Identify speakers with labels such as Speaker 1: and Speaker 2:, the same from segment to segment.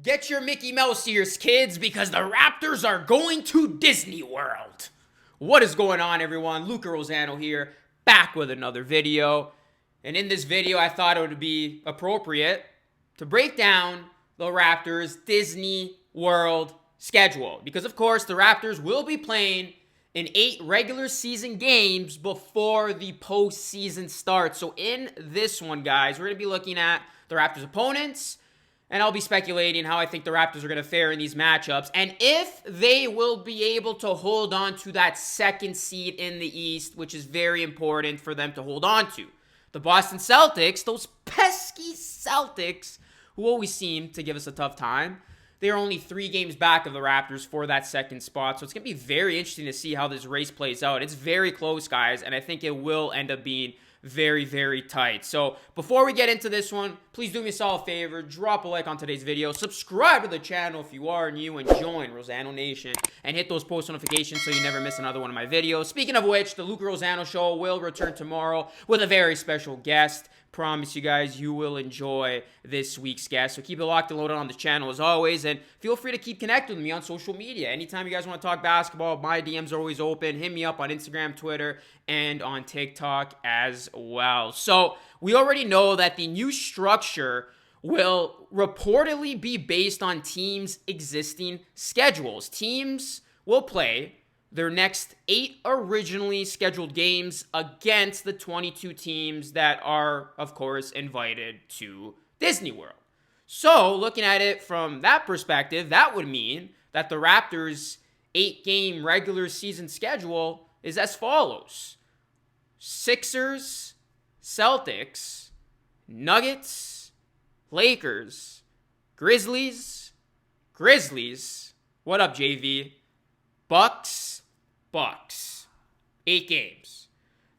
Speaker 1: Get your Mickey Mouse ears, kids, because the Raptors are going to Disney World. What is going on, everyone? Luca Rosano here, back with another video. And in this video, I thought it would be appropriate to break down the Raptors' Disney World schedule. Because, of course, the Raptors will be playing in 8 regular season games before the postseason starts. So in this one, guys, we're going to be looking at the Raptors' opponents, and I'll be speculating how I think the Raptors are going to fare in these matchups, and if they will be able to hold on to that second seed in the East, which is very important for them to hold on to. The Boston Celtics, those pesky Celtics, who always seem to give us a tough time, they are only 3 games back of the Raptors for that second spot, so it's going to be very interesting to see how this race plays out. It's very close, guys, and I think it will end up being very, very tight. So before we get into this one, please do me a solid favor, drop a like on today's video, subscribe to the channel if you are new, and join Rosano Nation, and hit those post notifications so you never miss another one of my videos. Speaking of which, the Luca Rosano Show will return tomorrow with a very special guest. Promise you guys, you will enjoy this week's guest. So keep it locked and loaded on the channel as always, and feel free to keep connected with me on social media. Anytime you guys want to talk basketball, my DMs are always open. Hit me up on Instagram, Twitter, and on TikTok as well. So we already know that the new structure will reportedly be based on teams' existing schedules. Teams will play their next 8 originally scheduled games against the 22 teams that are, of course, invited to Disney World. So, looking at it from that perspective, that would mean that the Raptors' 8-game regular season schedule is as follows: Sixers, Celtics, Nuggets, Lakers, Grizzlies, what up, JV? Bucks. 8 games.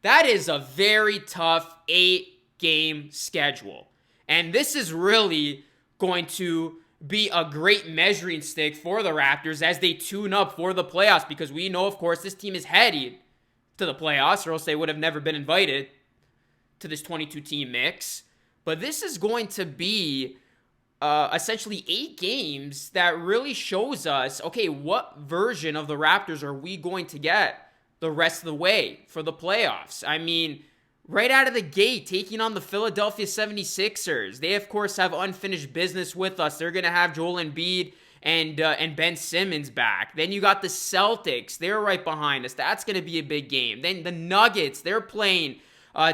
Speaker 1: That is a very tough 8-game schedule. And this is really going to be a great measuring stick for the Raptors as they tune up for the playoffs, because we know, of course, this team is headed to the playoffs, or else they would have never been invited to this 22-team mix. But this is going to be essentially 8 games that really shows us, okay, what version of the Raptors are we going to get the rest of the way for the playoffs? I mean, right out of the gate, taking on the Philadelphia 76ers. They, of course, have unfinished business with us. They're going to have Joel Embiid and Ben Simmons back. Then you got the Celtics. They're right behind us. That's going to be a big game. Then the Nuggets, they're playing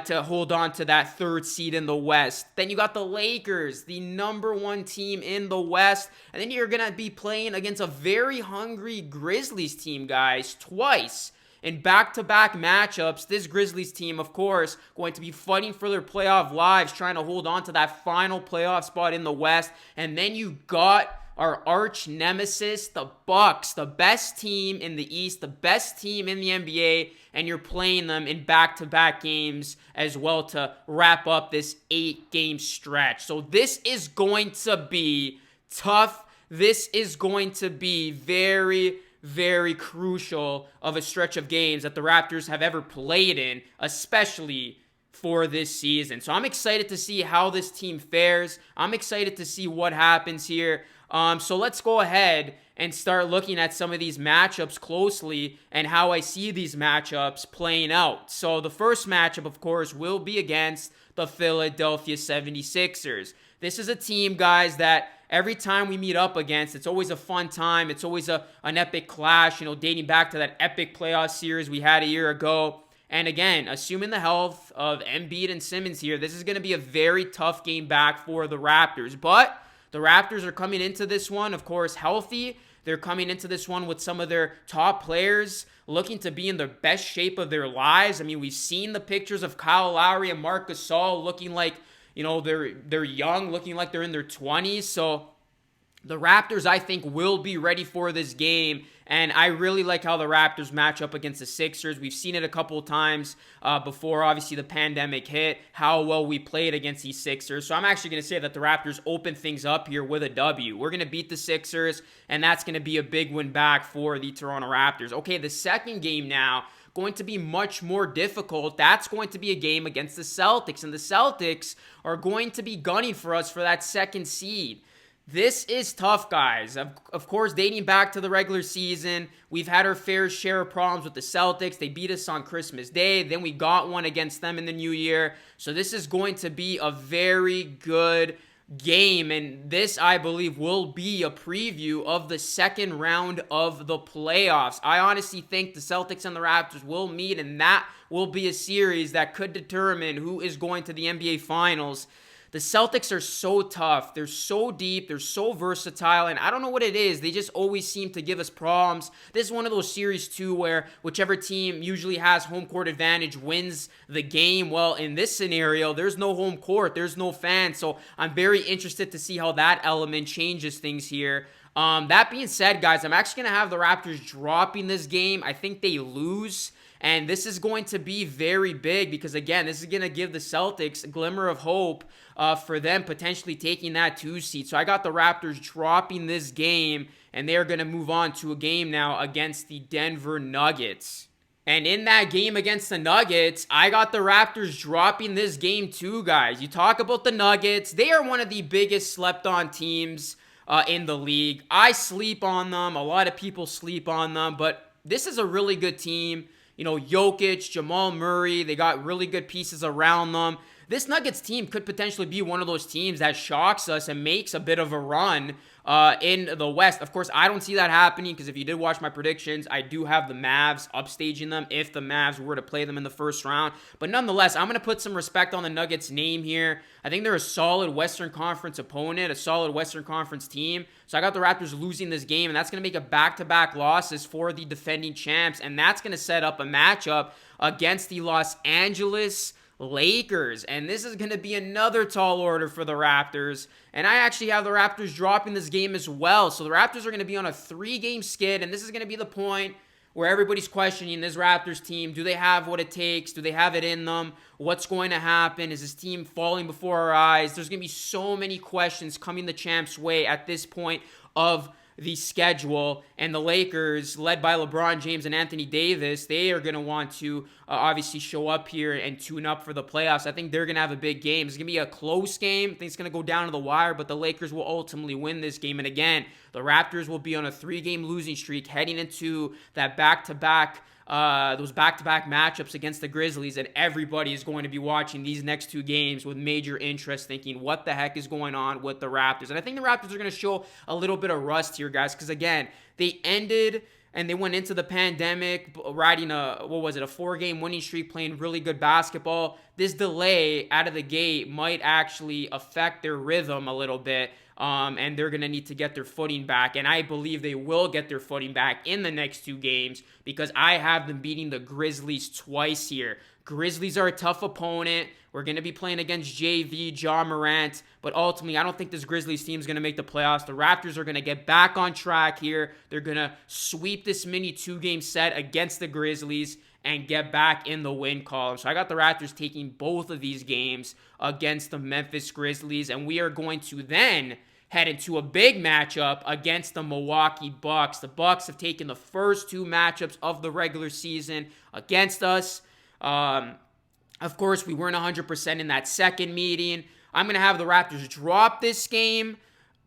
Speaker 1: to hold on to that 3rd seed in the West. Then you got the Lakers, the number 1 team in the West. And then you're going to be playing against a very hungry Grizzlies team, guys, twice in back-to-back matchups. This Grizzlies team, of course, going to be fighting for their playoff lives, trying to hold on to that final playoff spot in the West. And then you got our arch nemesis, the Bucks, the best team in the East, the best team in the NBA, and you're playing them in back-to-back games as well to wrap up this 8-game stretch. So this is going to be tough. This is going to be very, very crucial of a stretch of games that the Raptors have ever played in, especially for this season. So I'm excited to see how this team fares. I'm excited to see what happens here. So let's go ahead and start looking at some of these matchups closely and how I see these matchups playing out. So the first matchup, of course, will be against the Philadelphia 76ers. This is a team, guys, that every time we meet up against, it's always a fun time. It's always an epic clash, dating back to that epic playoff series we had a year ago. And again, assuming the health of Embiid and Simmons here, this is going to be a very tough game back for the Raptors. But the Raptors are coming into this one, of course, healthy. They're coming into this one with some of their top players looking to be in the best shape of their lives. I mean, we've seen the pictures of Kyle Lowry and Marc Gasol looking like, they're young, looking like they're in their 20s. So the Raptors, I think, will be ready for this game, and I really like how the Raptors match up against the Sixers. We've seen it a couple of times before, obviously, the pandemic hit, how well we played against these Sixers. So I'm actually going to say that the Raptors open things up here with a W. We're going to beat the Sixers, and that's going to be a big win back for the Toronto Raptors. Okay, the second game now, going to be much more difficult. That's going to be a game against the Celtics, and the Celtics are going to be gunning for us for that second seed. This is tough, guys. Of course, dating back to the regular season, we've had our fair share of problems with the Celtics. They beat us on Christmas Day. Then we got one against them in the new year. So this is going to be a very good game. And this, I believe, will be a preview of the second round of the playoffs. I honestly think the Celtics and the Raptors will meet, and that will be a series that could determine who is going to the NBA Finals. The Celtics are so tough. They're so deep. They're so versatile. And I don't know what it is. They just always seem to give us problems. This is one of those series, too, where whichever team usually has home court advantage wins the game. Well, in this scenario, there's no home court. There's no fans. So I'm very interested to see how that element changes things here. That being said, guys, I'm actually going to have the Raptors dropping this game. I think they lose. And this is going to be very big because, again, this is going to give the Celtics a glimmer of hope for them potentially taking that 2 seed. So I got the Raptors dropping this game, and they're going to move on to a game now against the Denver Nuggets. And in that game against the Nuggets, I got the Raptors dropping this game too, guys. You talk about the Nuggets. They are one of the biggest slept-on teams in the league. I sleep on them. A lot of people sleep on them. But this is a really good team. You know, Jokic, Jamal Murray, they got really good pieces around them. This Nuggets team could potentially be one of those teams that shocks us and makes a bit of a run in the West. Of course, I don't see that happening because if you did watch my predictions, I do have the Mavs upstaging them if the Mavs were to play them in the first round. But nonetheless, I'm going to put some respect on the Nuggets name here. I think they're a solid Western Conference opponent, a solid Western Conference team. So I got the Raptors losing this game, and that's going to make a back-to-back losses for the defending champs, and that's going to set up a matchup against the Los Angeles Lakers. And this is going to be another tall order for the Raptors. And I actually have the Raptors dropping this game as well. So the Raptors are going to be on a 3-game skid. And this is going to be the point where everybody's questioning this Raptors team. Do they have what it takes? Do they have it in them? What's going to happen? Is this team falling before our eyes? There's going to be so many questions coming the champs' way at this point of the schedule. And the Lakers, led by LeBron James and Anthony Davis, they are going to want to obviously show up here and tune up for the playoffs. I think they're going to have a big game. It's going to be a close game. I think it's going to go down to the wire, but the Lakers will ultimately win this game. And again, the Raptors will be on a 3-game losing streak heading into that those back-to-back matchups against the Grizzlies, and everybody is going to be watching these next 2 games with major interest, thinking what the heck is going on with the Raptors. And I think the Raptors are going to show a little bit of rust here, guys, because again, they ended and they went into the pandemic riding a 4-game winning streak, playing really good basketball. This delay out of the gate might actually affect their rhythm a little bit. And they're going to need to get their footing back. And I believe they will get their footing back in the next 2 games because I have them beating the Grizzlies twice here. Grizzlies are a tough opponent. We're going to be playing against JV, Ja Morant. But ultimately, I don't think this Grizzlies team is going to make the playoffs. The Raptors are going to get back on track here. They're going to sweep this mini 2-game set against the Grizzlies and get back in the win column. So I got the Raptors taking both of these games against the Memphis Grizzlies, and we are going to then head into a big matchup against the Milwaukee Bucks. The Bucks have taken the first 2 matchups of the regular season against us. Of course, we weren't 100% in that second meeting. I'm going to have the Raptors drop this game,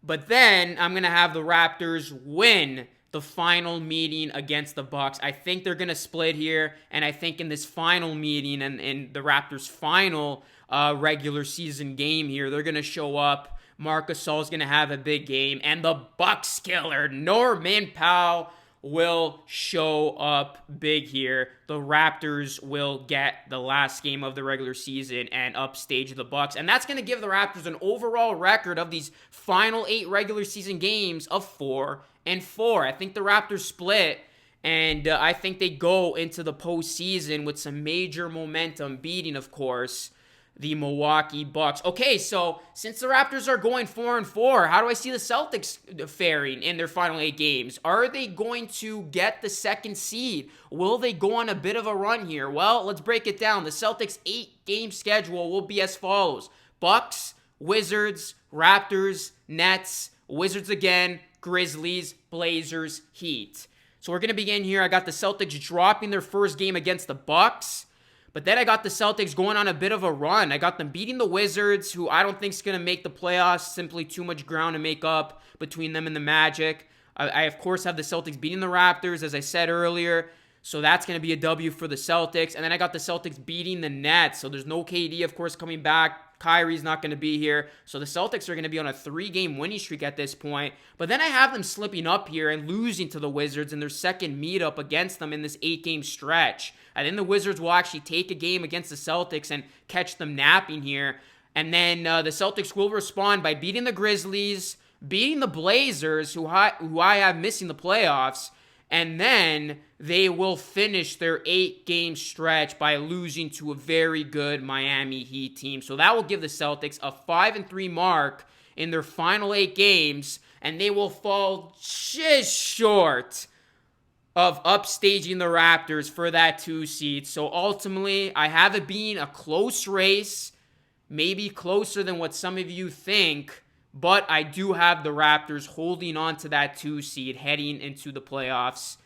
Speaker 1: but then I'm going to have the Raptors win the final meeting against the Bucks. I think they're going to split here, and I think in this final meeting and in the Raptors' final regular season game here, they're going to show up. Marc Gasol is going to have a big game, and the Bucks killer, Norman Powell, will show up big here. The Raptors will get the last game of the regular season and upstage the Bucks. And that's going to give the Raptors an overall record of these final 8 regular season games of 4-4. I think the Raptors split, and I think they go into the postseason with some major momentum, beating, of course, the Milwaukee Bucks. Okay, so since the Raptors are going 4-4, how do I see the Celtics faring in their final 8 games? Are they going to get the 2nd seed? Will they go on a bit of a run here? Well, let's break it down. The Celtics' 8-game schedule will be as follows: Bucks, Wizards, Raptors, Nets, Wizards again, Grizzlies, Blazers, Heat. So we're going to begin here. I got the Celtics dropping their first game against the Bucks. But then I got the Celtics going on a bit of a run. I got them beating the Wizards, who I don't think is going to make the playoffs. Simply too much ground to make up between them and the Magic. I of course, have the Celtics beating the Raptors, as I said earlier. So that's going to be a W for the Celtics. And then I got the Celtics beating the Nets. So there's no KD, of course, coming back. Kyrie's not going to be here. So the Celtics are going to be on a 3-game winning streak at this point. But then I have them slipping up here and losing to the Wizards in their second meetup against them in this 8-game stretch. I think the Wizards will actually take a game against the Celtics and catch them napping here. And then the Celtics will respond by beating the Grizzlies, beating the Blazers, who I have missing the playoffs. And then they will finish their 8-game stretch by losing to a very good Miami Heat team. So that will give the Celtics a 5-3 mark in their final 8 games. And they will fall just short of upstaging the Raptors for that 2 seed. So ultimately, I have it being a close race. Maybe closer than what some of you think. But I do have the Raptors holding on to that 2 seed heading into the playoffs,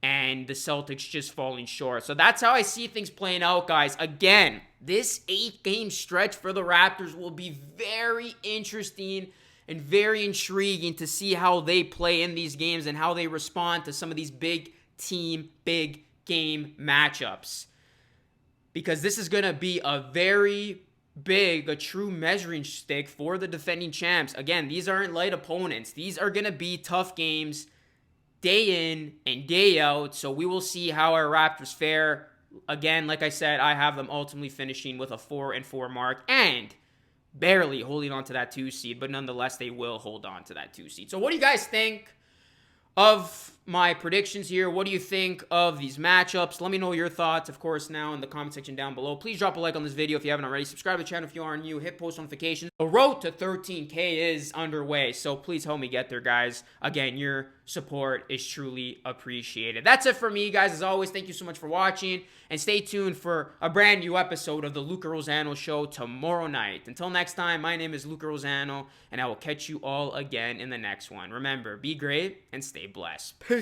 Speaker 1: and the Celtics just falling short. So that's how I see things playing out, guys. Again, this 8-game stretch for the Raptors will be very interesting and very intriguing to see how they play in these games and how they respond to some of these big team, big game matchups. Because this is going to be a very a true measuring stick for the defending champs. Again, these aren't light opponents. These are going to be tough games day in and day out. So we will see how our Raptors fare. Again, like I said, I have them ultimately finishing with a 4-4 mark and barely holding on to that 2 seed, but nonetheless, they will hold on to that 2 seed. So what do you guys think of my predictions here? What do you think of these matchups? Let me know your thoughts, of course, now in the comment section down below. Please drop a like on this video if you haven't already. Subscribe to the channel if you are new. Hit post notifications. The road to 13K is underway, so please help me get there, guys. Again, your support is truly appreciated. That's it for me, guys. As always, thank you so much for watching, and stay tuned for a brand new episode of the Luca Rosano Show tomorrow night. Until next time, my name is Luca Rosano, and I will catch you all again in the next one. Remember, be great and stay blessed. Peace.